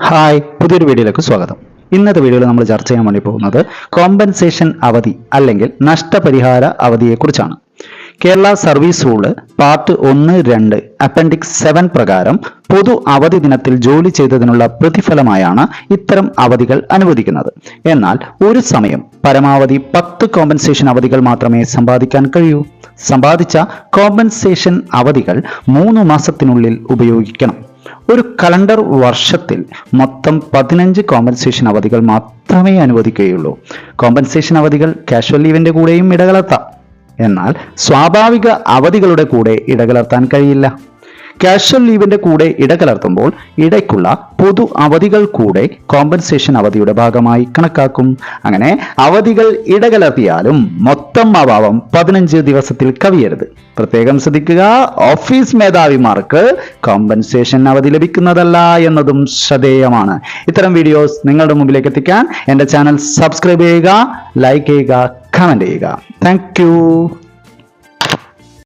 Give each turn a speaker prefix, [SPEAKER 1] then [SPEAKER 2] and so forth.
[SPEAKER 1] Hi, പുതിയൊരു വീഡിയോയിലേക്ക് സ്വാഗതം. ഇന്നത്തെ വീഡിയോയിൽ നമ്മൾ ചർച്ച ചെയ്യാൻ വേണ്ടി പോകുന്നത് കോമ്പൻസേഷൻ അവധി അല്ലെങ്കിൽ നഷ്ടപരിഹാര അവധിയെക്കുറിച്ചാണ്. Kerala service rule part 1-2 appendix 7 പ്രകാരം പൊതു അവധി ദിനത്തിൽ ജോലി ചെയ്തതിനുള്ള പ്രതിഫലമായാണ് ഇത്തരം അവധികൾ അനുവദിക്കുന്നത്. എന്നാൽ ഒരു സമയം പരമാവധി 10 കോമ്പൻസേഷൻ അവധികൾ മാത്രമേ സമ്പാദിക്കാൻ കഴിയൂ. സമ്പാദിച്ച കോമ്പൻസേഷൻ അവധികൾ 3 മാസത്തിനുള്ളിൽ ഉപയോഗിക്കണം. ഒരു കലണ്ടർ വർഷത്തിൽ മൊത്തം 15 കോമ്പൻസേഷൻ അവധികൾ മാത്രമേ അനുവദിക്കുകയുള്ളൂ. കോമ്പൻസേഷൻ അവധികൾ കാഷ്വൽ ലീവിന്റെ കൂടെയും ഇടകലർത്താം. എന്നാൽ സ്വാഭാവിക അവധികളുടെ കൂടെ ഇടകലർത്താൻ കഴിയില്ല. കാഷ്വൽ ലീവിന്റെ കൂടെ ഇടകലർത്തുമ്പോൾ ഇടയ്ക്കുള്ള പൊതു അവധികൾ കൂടെ കോമ്പൻസേഷൻ അവധിയുടെ ഭാഗമായി കണക്കാക്കും. അങ്ങനെ അവധികൾ ഇടകലർത്തിയാലും മൊത്തം അഭാവം 15 ദിവസത്തിൽ കവിയരുത്. പ്രത്യേകം ശ്രദ്ധിക്കുക, ഓഫീസ് മേധാവിമാർക്ക് കോമ്പൻസേഷൻ അവധി ലഭിക്കുന്നതല്ല എന്നതും ശ്രദ്ധേയമാണ്. ഇത്തരം വീഡിയോസ് നിങ്ങളുടെ മുമ്പിലേക്ക് എത്തിക്കാൻ എൻ്റെ ചാനൽ സബ്സ്ക്രൈബ് ചെയ്യുക, ലൈക്ക് ചെയ്യുക, കമന്റ് ചെയ്യുക. താങ്ക്